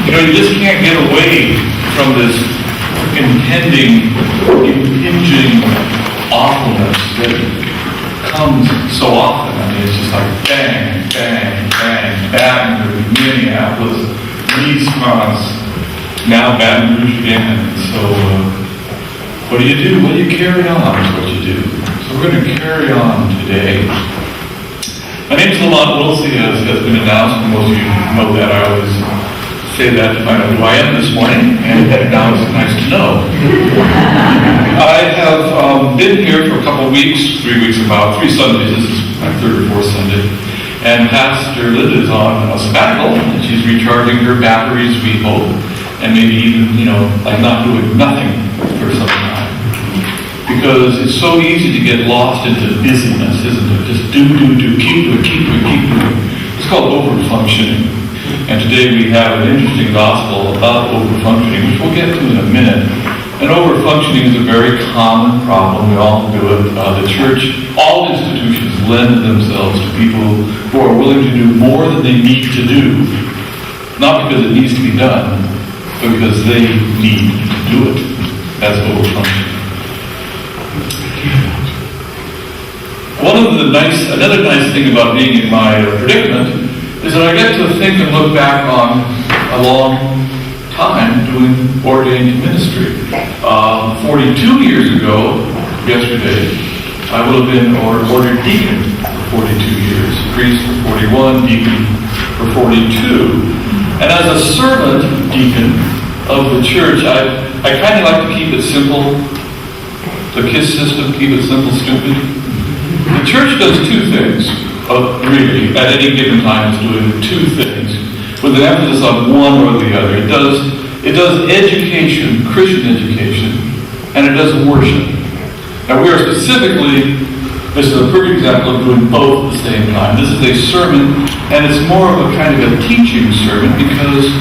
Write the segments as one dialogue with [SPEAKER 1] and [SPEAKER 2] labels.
[SPEAKER 1] You just can't get away from this impinging awfulness that comes so often. I mean, it's just like bang, bang, bang, Baton Rouge, Minneapolis, Wisconsin, now Baton Rouge again. So, what do? Well, you carry on is what you do. So we're going to carry on today. My name is Lamont Wilsey, as has been announced, and most of you know that. I always say that to find out who I am this morning, and now it's nice to know. I have been here for a couple of weeks, 3 weeks about, 3 Sundays, this is my third or fourth Sunday, and Pastor Linda is on a sabbatical, and she's recharging her batteries, we hope, and maybe even, like not doing nothing for some time. Because it's so easy to get lost into busyness, isn't it? Just do, keep doing. It's called over-functioning. And today we have an interesting gospel about over-functioning, which we'll get to in a minute. And over-functioning is a very common problem. We all do it. The church, all institutions lend themselves to people who are willing to do more than they need to do. Not because it needs to be done, but because they need to do it as over-functioning. Another nice thing about being in my predicament is that I get to think and look back on a long time doing ordained ministry. 42 years ago, yesterday, I would have been ordered deacon for 42 years, priest for 41, deacon for 42. And as a servant deacon of the church, I kind of like to keep it simple. The KISS system, keep it simple, stupid. The church does 2 things. Really, at any given time, it's doing 2 things with an emphasis on one or the other. It does education, Christian education, and it does worship. Now we are specifically, this is a perfect example of doing both at the same time. This is a sermon, and it's more of a kind of a teaching sermon because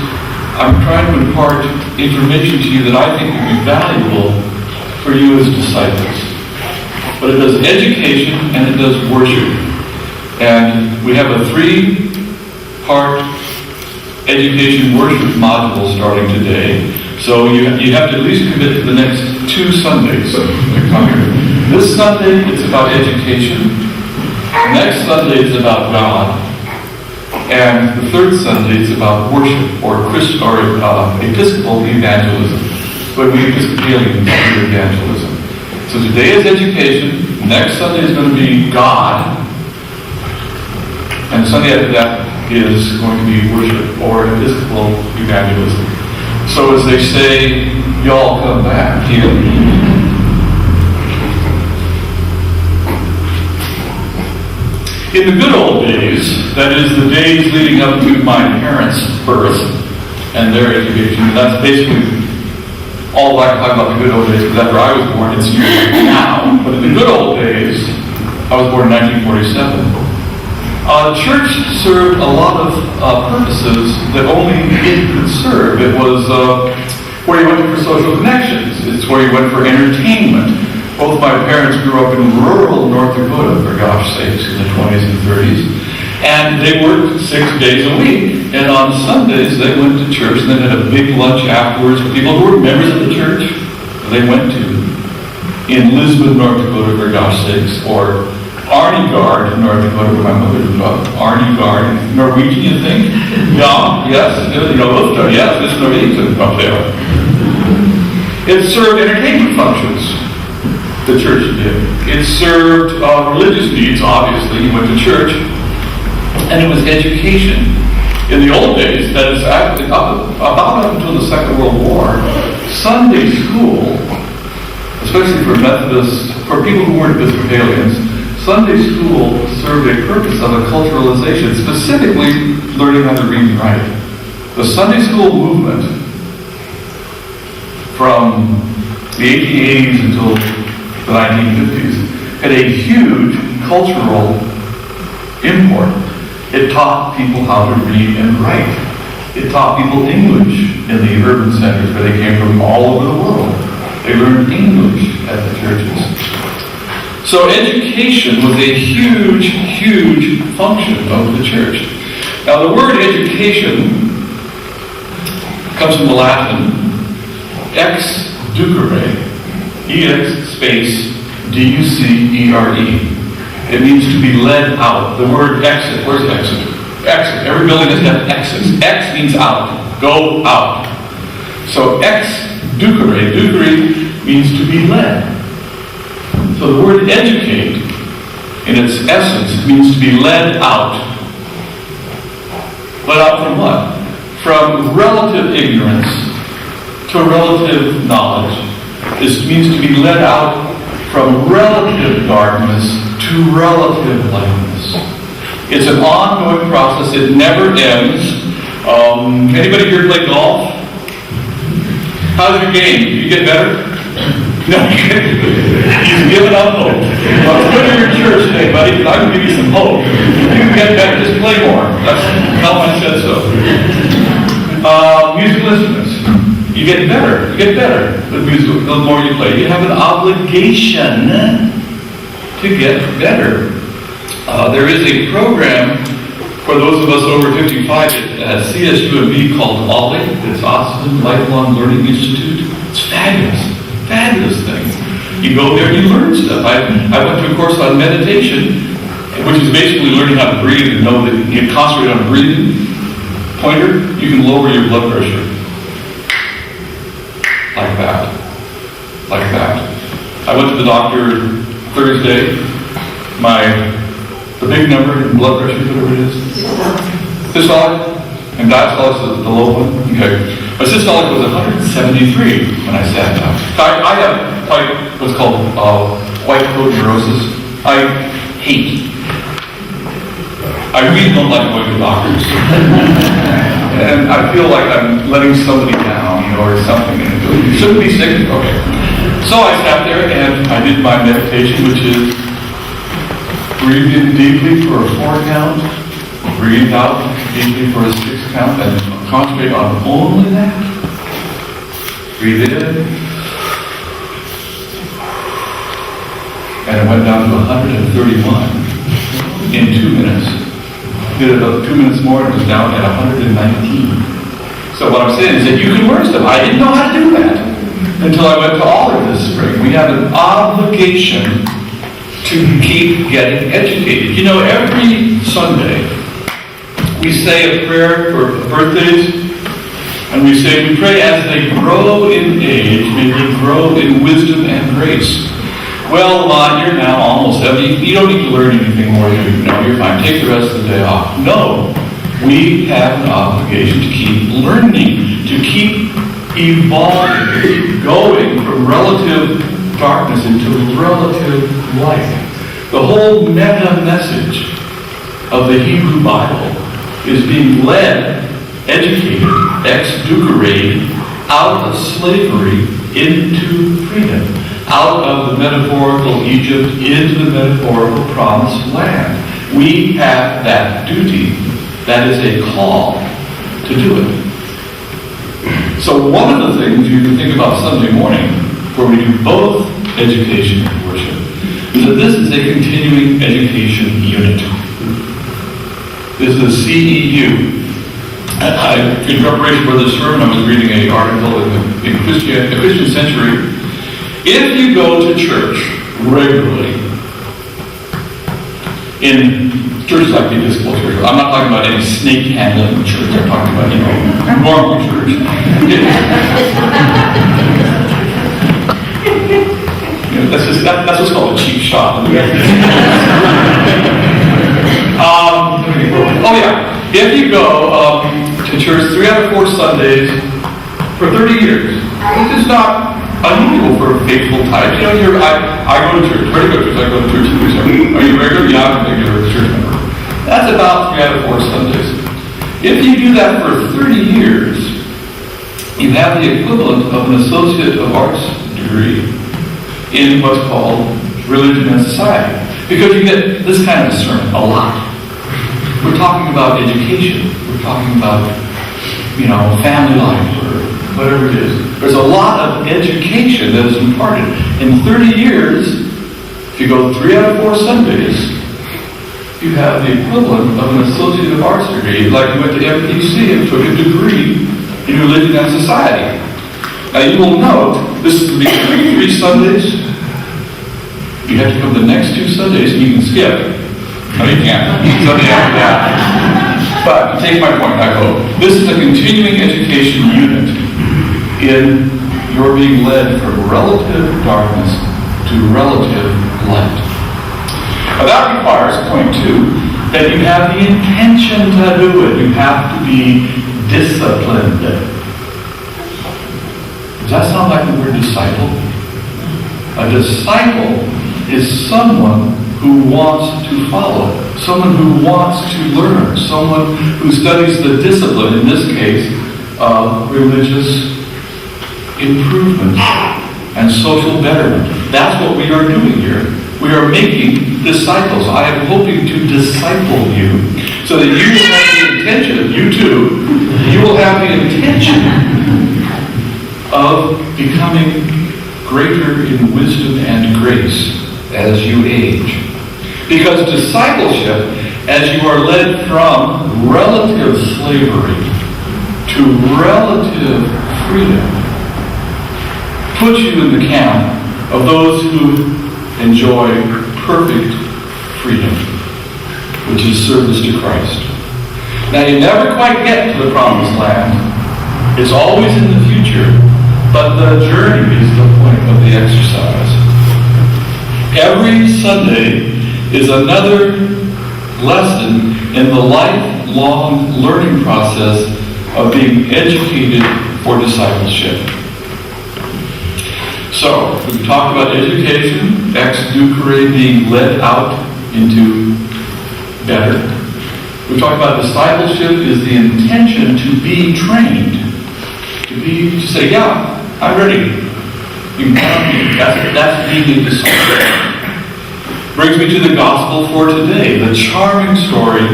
[SPEAKER 1] I'm trying to impart information to you that I think will be valuable for you as disciples. But it does education and it does worship. And we have a 3-part education worship module starting today. So you have to at least commit to the next 2 Sundays to come here. This Sunday it's about education. Next Sunday is about God. And the 3rd Sunday is about worship or Episcopal evangelism. But we Episcopalians do evangelism. So today is education. Next Sunday is going to be God. And Sunday after that is going to be worship or Episcopal evangelism. So as they say, y'all come back here. In the good old days, that is the days leading up to my parents' birth and their education, that's basically all I can talk about the good old days, because after I was born, it's now. But in the good old days, I was born in 1947. Church served a lot of purposes that only it could serve. It was where you went for social connections. It's where you went for entertainment. Both my parents grew up in rural North Dakota, for gosh sakes, in the 20s and 30s. And they worked 6 days a week. And on Sundays, they went to church and then had a big lunch afterwards with people who were members of the church they went to in Lisbon, North Dakota, for gosh sakes, or Arnegard, North Dakota, where my mother grew up. Arnegard, Norwegian, you think? Yeah, yes, yes, it's Norwegian up there. It served entertainment functions. The church did. It served religious needs, obviously. You went to church. And it was education. In the old days, that is about up until the Second World War, Sunday school, especially for Methodists, for people who weren't Episcopalians, Sunday school served a purpose of acculturalization, specifically learning how to read and write. The Sunday school movement from the 1880s until the 1950s had a huge cultural import. It taught people how to read and write. It taught people English in the urban centers where they came from all over the world. They learned English at the churches. So education was a huge, huge function of the church. Now the word education comes from the Latin ex ducere, ex space D-U-C-E-R-E. It means to be led out. The word exit, where's exit? Exit. Every building has to have exits. Ex means out. Go out. So ex ducere, ducere means to be led. So the word educate, in its essence, means to be led out. Led out from what? From relative ignorance to relative knowledge. This means to be led out from relative darkness to relative lightness. It's an ongoing process. It never ends. Anybody here play golf? How's your game? Do you get better? No, he's given up hope. Well, let's go to your church today, buddy, because I can give you some hope. You can get better, just play more. That's how I said so. Musical instruments. You get better. You get better with music the more you play. You have an obligation to get better. There is a program for those of us over 55 at CSUMB called OLLI. It's Austin Lifelong Learning Institute. It's fabulous. Fabulous thing. You go there and you learn stuff. I went to a course on meditation, which is basically learning how to breathe and know that you concentrate on breathing. Pointer, you can lower your blood pressure. Like that. Like that. I went to the doctor Thursday. The big number in blood pressure, whatever it is. Systolic and diastolic is the low one. Okay. My systolic was 173 when I sat down. I have what's called white coat neurosis. I really don't like going to doctors. And I feel like I'm letting somebody down, or something. You shouldn't be sick. Okay. So I sat there and I did my meditation, which is breathe in deeply for a 4 count, breathe out deeply for a 6 count, and concentrate on only that. Breathe in. And it went down to 131 in 2 minutes. Did it about 2 minutes more and it was down at 119. So what I'm saying is that you can learn stuff. I didn't know how to do that until I went to OLLI this spring. We have an obligation to keep getting educated. You know, every Sunday we say a prayer for birthdays, and we say, we pray as they grow in age, may they grow in wisdom and grace. Well, Lamont, you're now almost 70. You don't need to learn anything more. No, you're fine. Take the rest of the day off. No. We have an obligation to keep learning, to keep evolving, to keep going from relative darkness into relative light. The whole meta message of the Hebrew Bible is being led, educated, ex ducere, out of slavery into freedom. Out of the metaphorical Egypt into the metaphorical promised land. We have that duty. That is a call to do it. So one of the things you can think about Sunday morning, where we do both education and worship, is that this is a continuing education unit. This is a CEU. In preparation for this sermon, I was reading an article in Christian Century. If you go to church regularly, in churches like the Episcopal Church, I'm not talking about any snake handling church, I'm talking about, normal church. That's what's called a cheap shot. If you go to church 3 out of 4 Sundays for 30 years, this is not unusual for faithful types. I go to church. Where do you go to church? I go to church 2 weeks a week. Are you regular? Yeah, I'm a regular church member. That's about 3 out of 4 Sundays. If you do that for 30 years, you have the equivalent of an Associate of Arts degree in what's called religion and society. Because you get this kind of sermon a lot. We're talking about education. We're talking about, family life or whatever it is. There's a lot of education that is imparted. In 30 years, if you go 3 out of 4 Sundays, you have the equivalent of an Associate of Arts degree. Like you went to MPC and took a degree in religion and society. Now you will note, this is the beginning of 3 Sundays. You have to come the next 2 Sundays and you can skip. No, you can't. Sunday after that. But you take my point, I hope. This is a continuing education unit in your being led from relative darkness to relative light. Now that requires, point 2, that you have the intention to do it. You have to be disciplined. Does that sound like the word disciple? A disciple is someone who wants to follow, someone who wants to learn, someone who studies the discipline, in this case, of religious improvement and social betterment. That's what we are doing here. We are making disciples. I am hoping to disciple you so that you will have the intention, you too, you will have the intention of becoming greater in wisdom and grace as you age. Because discipleship, as you are led from relative slavery to relative freedom, puts you in the camp of those who enjoy perfect freedom, which is service to Christ. Now you never quite get to the promised land. It's always in the future, but the journey is the point of the exercise. Every Sunday is another lesson in the lifelong learning process of being educated for discipleship. So, we've talked about education, ex ducere, being led out into better. We've talked about discipleship is the intention to be trained. To say, yeah, I'm ready. You count me. That's being a disciple. Brings me to the gospel for today, the charming story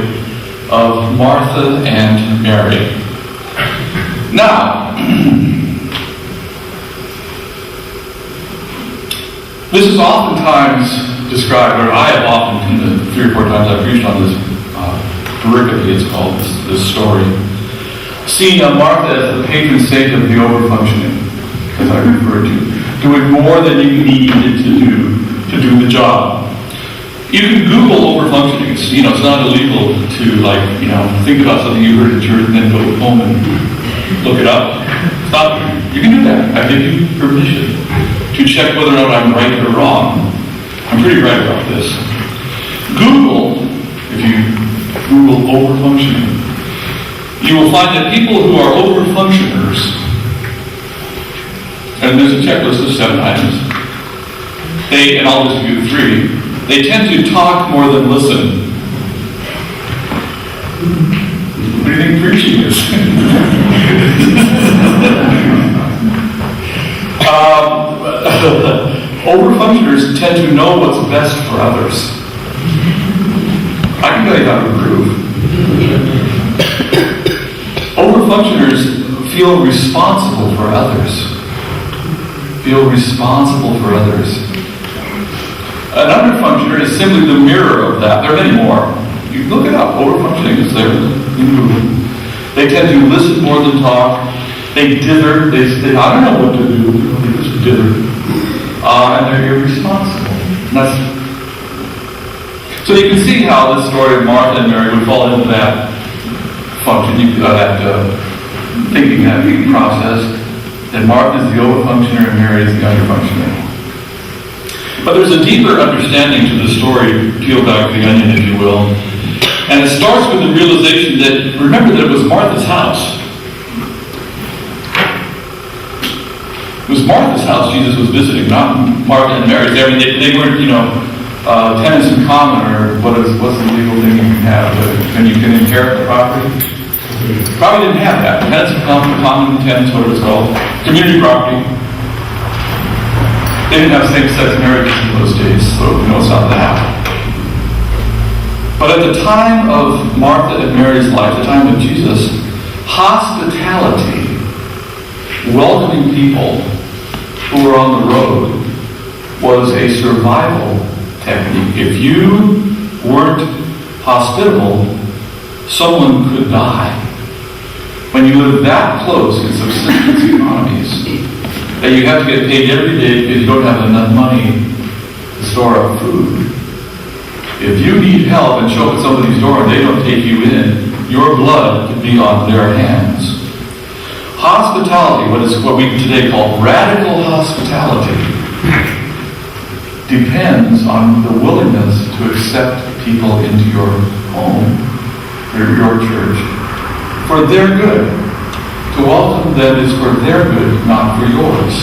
[SPEAKER 1] of Martha and Mary. Now, this is oftentimes described, or I have often, in the 3 or 4 times I've preached on this pericope, it's called, this story, seen Martha as the patron saint of the overfunctioning, as I referred to, doing more than you needed to do the job. You can Google overfunctioning. It's not illegal to think about something you heard at church and then go home and look it up. You can do that. I give you permission to check whether or not I'm right or wrong. I'm pretty right about this. Google, if you Google overfunctioning, you will find that people who are overfunctioners, and there's a checklist of 7 items, and I'll just give you 3, they tend to talk more than listen. What do you think preaching is? Overfunctioners tend to know what's best for others. I can tell you how to improve. Overfunctioners feel responsible for others. An underfunctioner is simply the mirror of that. There are many more. You look it up. Overfunctioning is there in Google. They tend to listen more than talk. They dither. They say, I don't know what to do. They just dither. And they're irresponsible. So you can see how this story of Martha and Mary would fall into that function, that thinking process. That Martha is the overfunctioner and Mary is the underfunctioner. But there's a deeper understanding to the story, peel back the onion, if you will. And it starts with the realization that, remember that it was Martha's house. It was Martha's house Jesus was visiting, not Martha and Mary's. I mean, they weren't, tenants in common, or what's the legal thing you can have when you can inherit the property? Probably didn't have that. Tenants in common tenants, what it was called. Community property. They didn't have same-sex marriages in those days, so it's not that. But at the time of Martha and Mary's life, the time of Jesus, hospitality, welcoming people who were on the road, was a survival technique. If you weren't hospitable, someone could die. when you live that close in subsistence economies, that you have to get paid every day because you don't have enough money to store up food. If you need help and show up at somebody's door and they don't take you in, your blood could be on their hands. Hospitality, what we today call radical hospitality, depends on the willingness to accept people into your home or your church for their good. To welcome them is for their good, not for yours.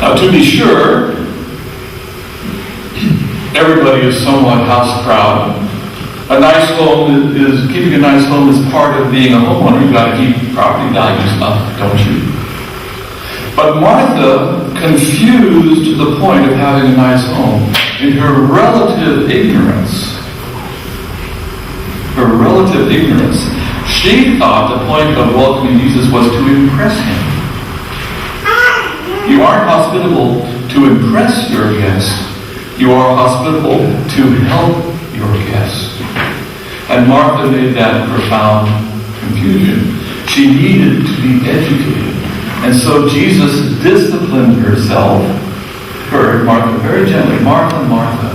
[SPEAKER 1] Now, to be sure, everybody is somewhat house proud. A nice home keeping a nice home is part of being a homeowner. You've got to keep property values up, don't you? But Martha, confused to the point of having a nice home, in her relative ignorance, she thought the point of welcoming Jesus was to impress him. You aren't hospitable to impress your guest. You are hospitable to help your guest. And Martha made that profound confusion. She needed to be educated. And so Jesus disciplined her, Martha, very gently. Martha, Martha,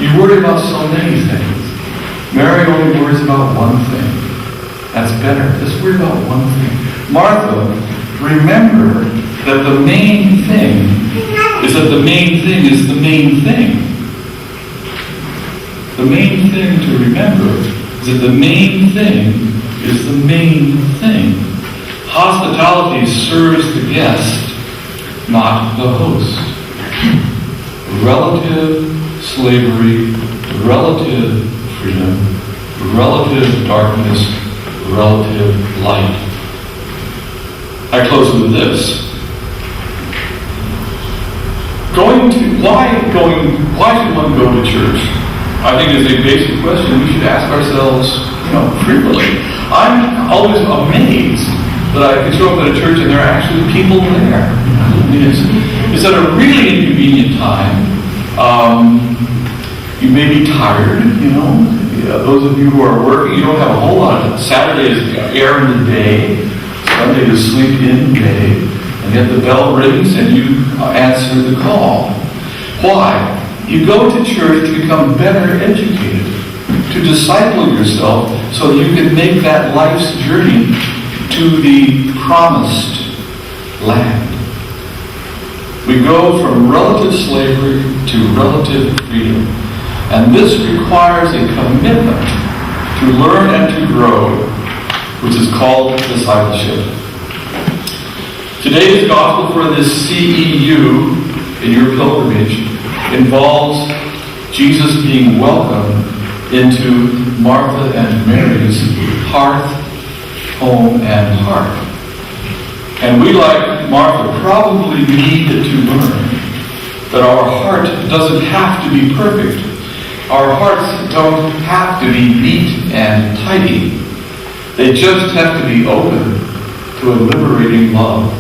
[SPEAKER 1] you worry about so many things. Mary only worries about one thing. That's better. Just worry about one thing. Martha, remember that the main thing is that the main thing is the main thing. The main thing to remember is that the main thing is the main thing. Hospitality serves the guest, not the host. Relative slavery, relative freedom, relative darkness, relative light. I close with this. Why should one go to church? I think is a basic question we should ask ourselves, frequently. I'm always amazed that I can show up at a church and there are actually people there. It's at a really inconvenient time. You may be tired, Those of you who are working, you don't have a whole lot of Saturday is air in the day, Sunday is sleep in the day, and yet the bell rings and you answer the call. Why? You go to church to become better educated, to disciple yourself so that you can make that life's journey to the promised land. We go from relative slavery to relative freedom. And this requires a commitment to learn and to grow, which is called discipleship. Today's gospel for this CEU in your pilgrimage involves Jesus being welcomed into Martha and Mary's hearth, home, and heart. And we, like Martha, probably need to learn that our heart doesn't have to be perfect. Our hearts don't have to be neat and tidy. They just have to be open to a liberating love.